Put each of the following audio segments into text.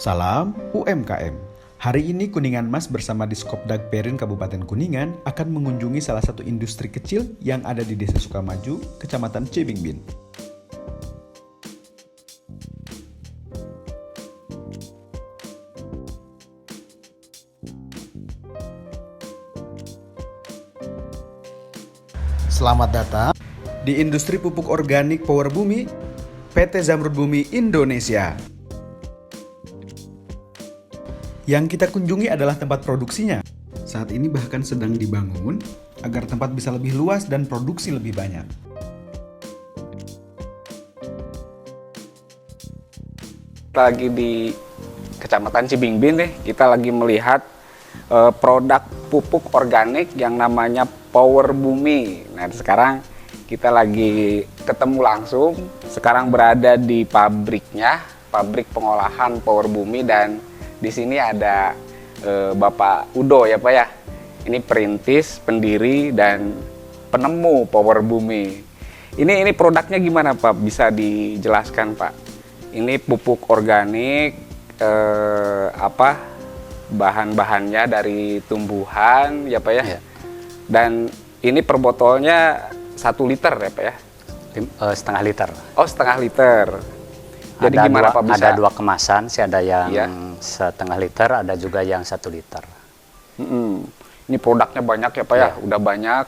Salam UMKM. Hari ini Kuningan Mas bersama Diskopdag Perin Kabupaten Kuningan akan mengunjungi salah satu industri kecil yang ada di Desa Sukamaju, Kecamatan Cibingbin. Selamat datang di industri pupuk organik Power Bumi PT Zamrud Bumi Indonesia. Yang kita kunjungi adalah tempat produksinya. Saat ini bahkan sedang dibangun agar tempat bisa lebih luas dan produksi lebih banyak. Lagi di Kecamatan Cibingbin nih, kita lagi melihat produk pupuk organik yang namanya Power Bumi. Nah, sekarang kita lagi ketemu langsung. Sekarang berada di pabriknya, pabrik pengolahan Power Bumi, dan di sini ada Bapak Udo ya Pak ya. Ini perintis, pendiri, dan penemu Power Bumi. Ini produknya gimana Pak? Bisa dijelaskan Pak? Ini pupuk organik, bahan-bahannya dari tumbuhan ya Pak ya. Ya. Dan ini per botolnya 1 liter ya Pak ya? Setengah liter. Oh, setengah liter. Jadi Ada gimana dua, Pak bisa? Ada 2 kemasan, sih ada yang Iya. setengah liter, ada juga yang 1 liter. Ini produknya banyak ya Pak ya? Ya. Udah banyak.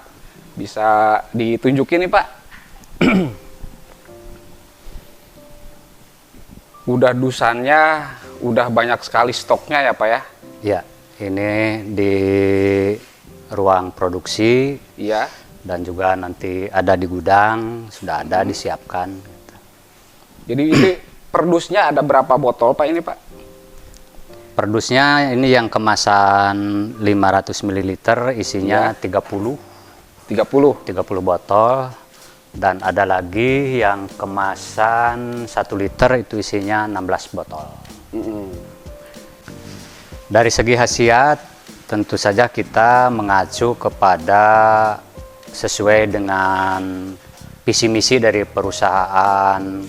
Bisa ditunjukin nih Pak. Udah dusannya, udah banyak sekali stoknya ya Pak ya? Ya, ini di ruang produksi Iya. dan juga nanti ada di gudang, sudah ada disiapkan. Jadi ini perdusnya ada berapa botol Pak ini Pak? Perdusnya ini yang kemasan 500 ml, isinya 30 30. botol. Dan ada lagi yang kemasan 1 liter, itu isinya 16 botol. Dari segi khasiat, tentu saja kita mengacu kepada sesuai dengan visi misi dari perusahaan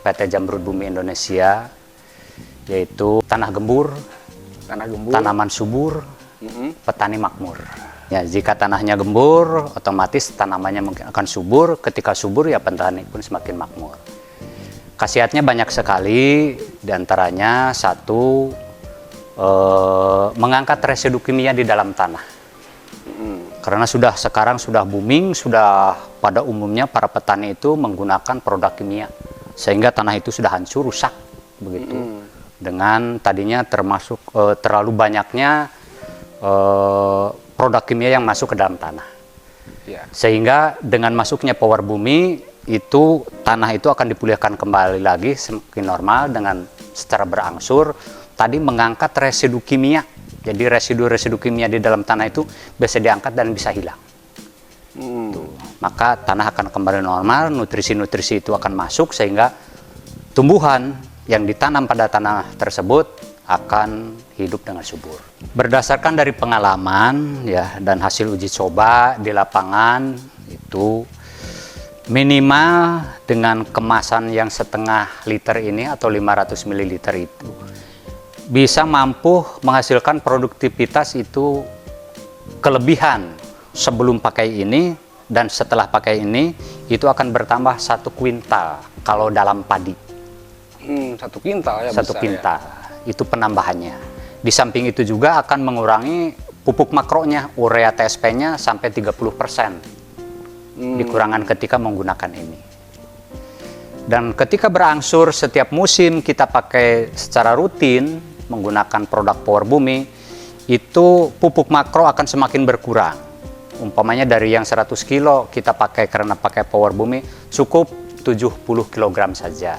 PT Zamrud Bumi Indonesia, yaitu tanah gembur, tanaman subur, petani makmur. Ya, jika tanahnya gembur, otomatis tanamannya mungkin akan subur. Ketika subur, ya petani pun semakin makmur. Khasiatnya banyak sekali, diantaranya satu, mengangkat residu kimia di dalam tanah. Karena sekarang sudah booming, sudah pada umumnya para petani itu menggunakan produk kimia, sehingga tanah itu sudah hancur, rusak begitu. Dengan tadinya termasuk terlalu banyaknya produk kimia yang masuk ke dalam tanah. Ya. Sehingga dengan masuknya Power Bumi, itu tanah itu akan dipulihkan kembali lagi semakin normal dengan secara berangsur. Tadi mengangkat residu kimia. Jadi residu-residu kimia di dalam tanah itu bisa diangkat dan bisa hilang. Tuh. Maka tanah akan kembali normal, nutrisi-nutrisi itu akan masuk, sehingga tumbuhan yang ditanam pada tanah tersebut akan hidup dengan subur. Berdasarkan dari pengalaman ya dan hasil uji coba di lapangan, itu minimal dengan kemasan yang setengah liter ini atau 500 ml itu bisa mampu menghasilkan produktivitas itu kelebihan sebelum pakai ini, dan setelah pakai ini itu akan bertambah 1 kuintal kalau dalam padi. 1 kintal ya? 1 kuintal. Ya. Itu penambahannya. Di samping itu juga akan mengurangi pupuk makronya, urea TSP-nya sampai 30% dikurangan ketika menggunakan ini. Dan ketika berangsur setiap musim kita pakai secara rutin menggunakan produk Power Bumi, itu pupuk makro akan semakin berkurang. Umpamanya dari yang 100 kilo kita pakai karena pakai Power Bumi, cukup 70 kg saja.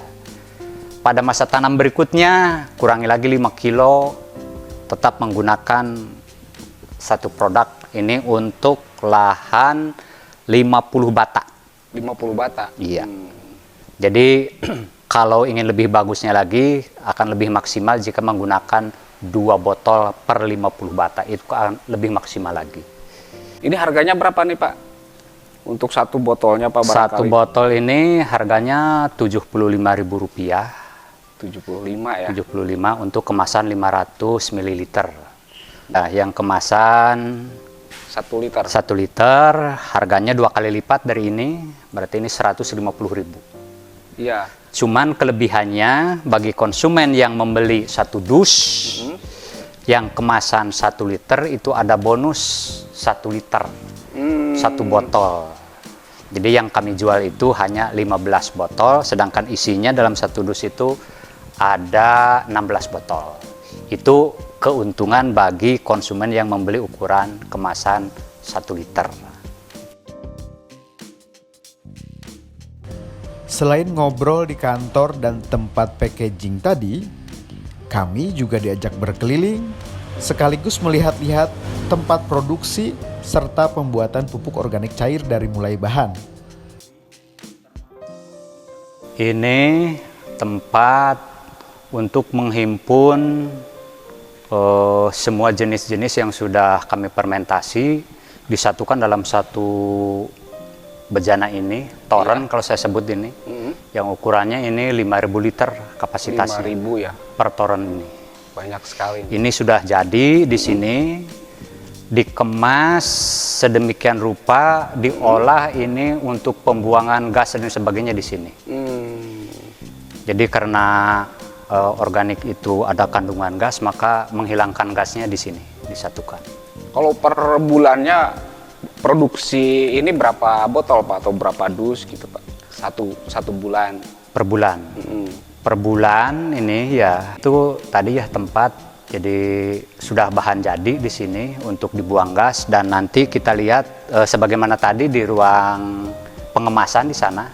Pada masa tanam berikutnya, kurangi lagi 5 kilo, tetap menggunakan satu produk ini untuk lahan 50 bata. 50 bata? Iya. Jadi kalau ingin lebih bagusnya lagi, akan lebih maksimal jika menggunakan 2 botol per 50 bata. Itu akan lebih maksimal lagi. Ini harganya berapa nih Pak? Untuk 1 botolnya Pak barangkali? 1 botol ini harganya Rp75.000. 75 ya. 75 untuk kemasan 500 ml. Nah, yang kemasan 1 liter. 1 liter harganya 2 kali lipat dari ini, berarti ini 150.000. Iya. Cuman kelebihannya bagi konsumen yang membeli 1 dus, yang kemasan 1 liter itu ada bonus 1 liter, 1 botol. Jadi yang kami jual itu hanya 15 botol, sedangkan isinya dalam 1 dus itu ada 16 botol. Itu keuntungan bagi konsumen yang membeli ukuran kemasan 1 liter. Selain ngobrol di kantor dan tempat packaging tadi, kami juga diajak berkeliling sekaligus melihat-lihat tempat produksi serta pembuatan pupuk organik cair dari mulai bahan. Ini tempat untuk menghimpun semua jenis-jenis yang sudah kami fermentasi disatukan dalam satu bejana ini, toren kalau saya sebut ini, yang ukurannya ini 5.000 liter kapasitasnya 5.000 ya. per toren ini. Banyak sekali. Ini sudah jadi di sini, dikemas sedemikian rupa, diolah ini untuk pembuangan gas dan sebagainya di sini. Jadi karena organik itu ada kandungan gas, maka menghilangkan gasnya di sini disatukan. Kalau per bulannya produksi ini berapa botol Pak atau berapa dus gitu Pak? Satu bulan. Per bulan. Per bulan ini ya itu tadi ya tempat, jadi sudah bahan jadi di sini untuk dibuang gas, dan nanti kita lihat sebagaimana tadi di ruang pengemasan di sana.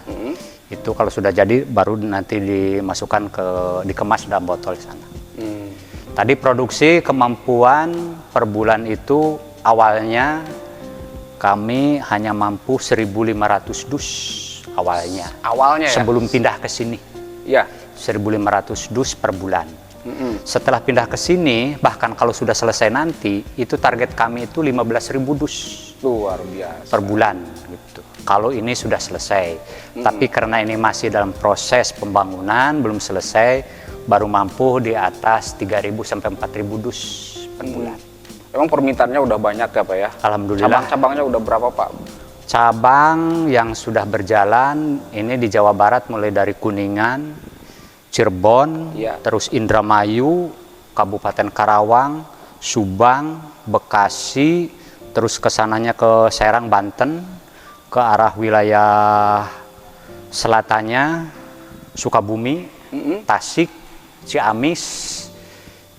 Itu kalau sudah jadi baru nanti dimasukkan dikemas dalam botol di sana. Tadi produksi kemampuan per bulan itu awalnya kami hanya mampu 1.500 dus awalnya. Awalnya ya? Sebelum pindah ke sini. Ya. 1.500 dus per bulan. Setelah pindah ke sini, bahkan kalau sudah selesai nanti, itu target kami itu 15.000 dus. Luar biasa. Per bulan gitu. Kalau ini sudah selesai. Tapi karena ini masih dalam proses pembangunan, belum selesai, baru mampu di atas 3.000 sampai 4.000 dus per bulan. Emang permintaannya udah banyak ya Pak ya? Alhamdulillah. Cabang-cabangnya udah berapa Pak? Cabang yang sudah berjalan ini di Jawa Barat mulai dari Kuningan, Cirebon, terus Indramayu, Kabupaten Karawang, Subang, Bekasi, terus kesananya ke Serang, Banten, ke arah wilayah selatannya Sukabumi, Tasik, Ciamis,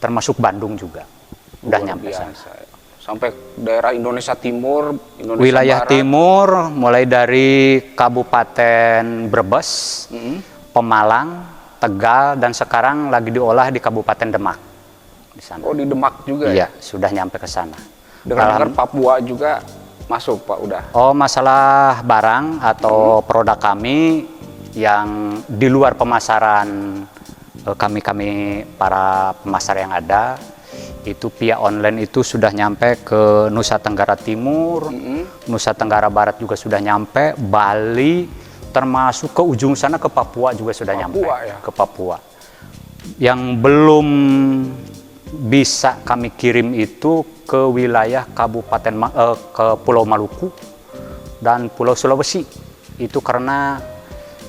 termasuk Bandung juga. Udah nyampe sana. Sampai daerah Indonesia Timur, Indonesia wilayah Barat. Timur mulai dari Kabupaten Brebes, Pemalang, Tegal, dan sekarang lagi diolah di Kabupaten Demak di sana. Oh, di Demak juga Iya, ya? sudah nyampe ke sana. Dengar-dengar Papua juga masuk Pak udah. Oh, masalah barang atau produk kami yang di luar pemasaran kami para pemasar yang ada, itu via online itu sudah nyampe ke Nusa Tenggara Timur, Nusa Tenggara Barat juga sudah nyampe, Bali, termasuk ke ujung sana ke Papua juga sudah nyampe. Ya? Ke Papua. Yang belum bisa kami kirim itu ke wilayah Kabupaten ke Pulau Maluku dan Pulau Sulawesi. Itu karena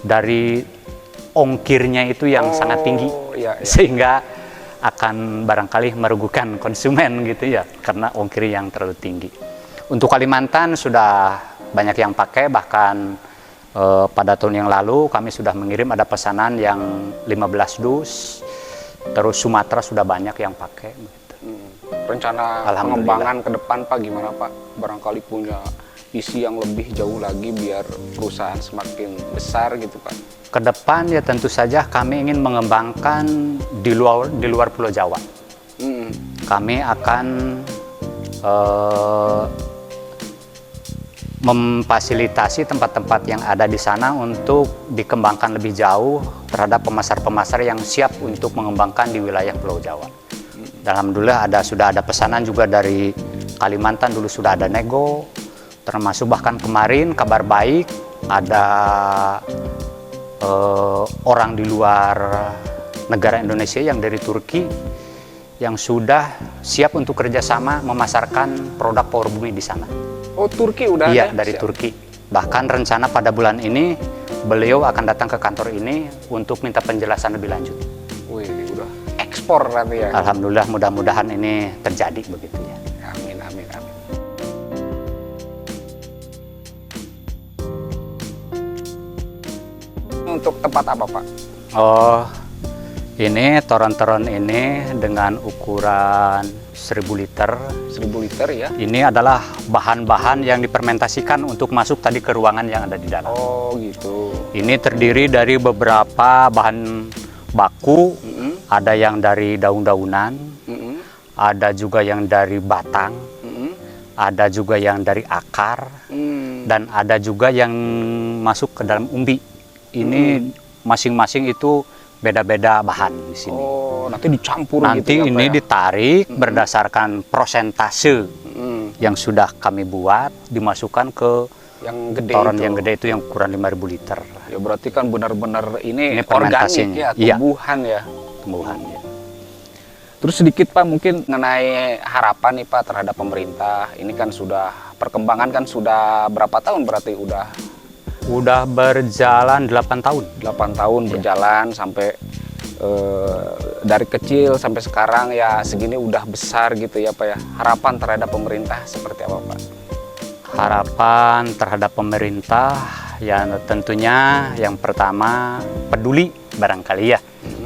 dari ongkirnya itu yang sangat tinggi, sehingga akan barangkali merugikan konsumen gitu ya, karena ongkir yang terlalu tinggi. Untuk Kalimantan sudah banyak yang pakai, bahkan pada tahun yang lalu kami sudah mengirim ada pesanan yang 15 dus, terus Sumatera sudah banyak yang pakai. Gitu. Rencana pengembangan ke depan Pak gimana Pak? Barangkali punya visi yang lebih jauh lagi biar perusahaan semakin besar gitu Pak. Ke depan ya tentu saja kami ingin mengembangkan di luar Pulau Jawa. Kami akan memfasilitasi tempat-tempat yang ada di sana untuk dikembangkan lebih jauh terhadap pemasar-pemasar yang siap untuk mengembangkan di wilayah Pulau Jawa. Alhamdulillah sudah ada pesanan juga dari Kalimantan, dulu sudah ada nego, termasuk bahkan kemarin kabar baik ada orang di luar negara Indonesia yang dari Turki yang sudah siap untuk kerjasama memasarkan produk Power Bumi di sana. Oh, Turki udah Iya, ada? dari Turki. Bahkan rencana pada bulan ini beliau akan datang ke kantor ini untuk minta penjelasan lebih lanjut. Wih, udah ekspor nanti ya. Alhamdulillah, mudah-mudahan ini terjadi begitu ya. Amin, amin, amin. Untuk tempat apa, Pak? Oh, ini toron-toron ini dengan ukuran 1000 liter. 1000 liter ya? Ini adalah bahan-bahan yang difermentasikan untuk masuk tadi ke ruangan yang ada di dalam. Oh, gitu. Ini terdiri dari beberapa bahan baku, Mm-mm, ada yang dari daun-daunan, mm-mm, ada juga yang dari batang, mm-mm. ada juga yang dari akar, Hmm. dan ada juga yang masuk ke dalam umbi. Ini masing-masing itu beda-beda bahan di sini. Oh, nanti dicampur Nanti gitu ya, ini Pak, ya? ditarik berdasarkan prosentase Mm-mm. yang sudah kami buat, dimasukkan ke Yang gede toron itu. yang gede itu yang ukuran 5000 liter. Ya berarti kan benar-benar ini Ini organik fermentasinya. ya, Iya. tumbuhan ya. Tumbuhan. Ya. Terus sedikit Pak mungkin mengenai harapan nih Pak terhadap pemerintah. Ini kan sudah perkembangan kan sudah berapa tahun berarti Udah berjalan 8 tahun. 8 tahun berjalan sampai dari kecil sampai sekarang ya segini udah besar gitu ya Pak ya. Harapan terhadap pemerintah seperti apa Pak? Harapan terhadap pemerintah ya tentunya yang pertama peduli barangkali ya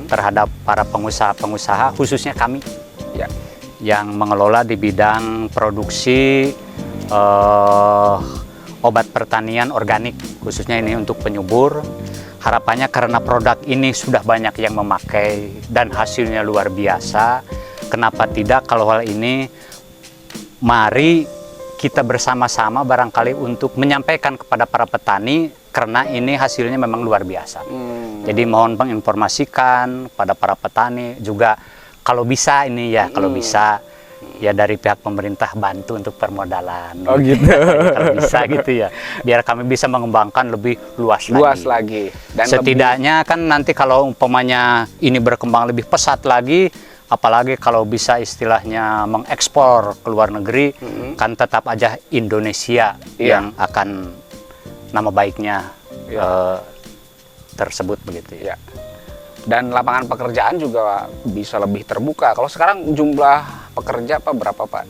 terhadap para pengusaha-pengusaha khususnya kami Ya. yang mengelola di bidang produksi obat pertanian organik khususnya ini untuk penyubur. Harapannya karena produk ini sudah banyak yang memakai dan hasilnya luar biasa, kenapa tidak kalau hal ini mari kita bersama-sama barangkali untuk menyampaikan kepada para petani karena ini hasilnya memang luar biasa. Jadi mohon menginformasikan pada para petani juga kalau bisa ini ya, kalau bisa ya dari pihak pemerintah bantu untuk permodalan. Oh gitu. Kalau bisa gitu ya. Biar kami bisa mengembangkan lebih luas lagi. Dan setidaknya kan nanti kalau umpamanya ini berkembang lebih pesat lagi, apalagi kalau bisa istilahnya mengekspor ke luar negeri, kan tetap aja Indonesia yang akan nama baiknya tersebut begitu ya. Ya. Dan lapangan pekerjaan juga bisa lebih terbuka. Kalau sekarang jumlah pekerja Pak berapa Pak?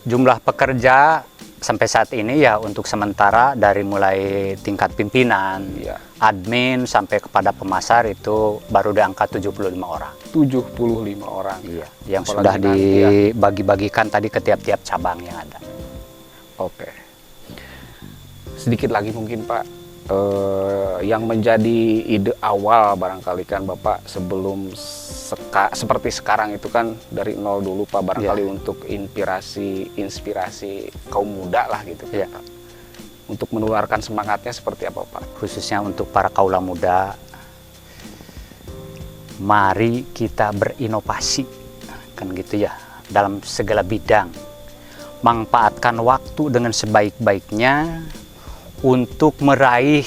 Jumlah pekerja sampai saat ini ya untuk sementara dari mulai tingkat pimpinan, Ya. admin sampai kepada pemasar itu baru di angka 75 orang. 75 orang. Iya, yang Apalagi sudah nanti ya. dibagi-bagikan tadi ke tiap-tiap cabang yang ada. Oke. Sedikit lagi mungkin Pak, yang menjadi ide awal barangkali kan Bapak sebelum seperti sekarang itu kan dari nol dulu Pak barangkali untuk inspirasi kaum muda lah gitu Iya. Pak. Untuk menularkan semangatnya seperti apa Pak? Khususnya untuk para kaula muda, mari kita berinovasi kan gitu ya dalam segala bidang, manfaatkan waktu dengan sebaik-baiknya untuk meraih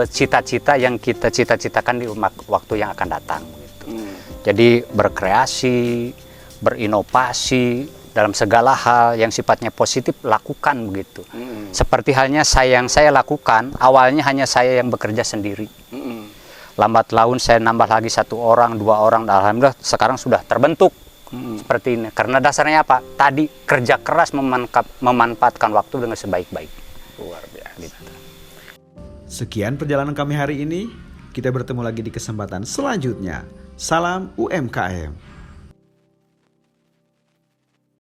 cita-cita yang kita cita-citakan di waktu yang akan datang gitu. Jadi berkreasi, berinovasi dalam segala hal yang sifatnya positif lakukan begitu. Seperti halnya yang saya lakukan, awalnya hanya saya yang bekerja sendiri. Lambat laun saya nambah lagi 1 orang, 2 orang, dan alhamdulillah sekarang sudah terbentuk seperti ini. Karena dasarnya apa? Tadi kerja keras memanfaatkan waktu dengan sebaik-baik. Luar biasa. Gitu. Sekian perjalanan kami hari ini. Kita bertemu lagi di kesempatan selanjutnya. Salam UMKM.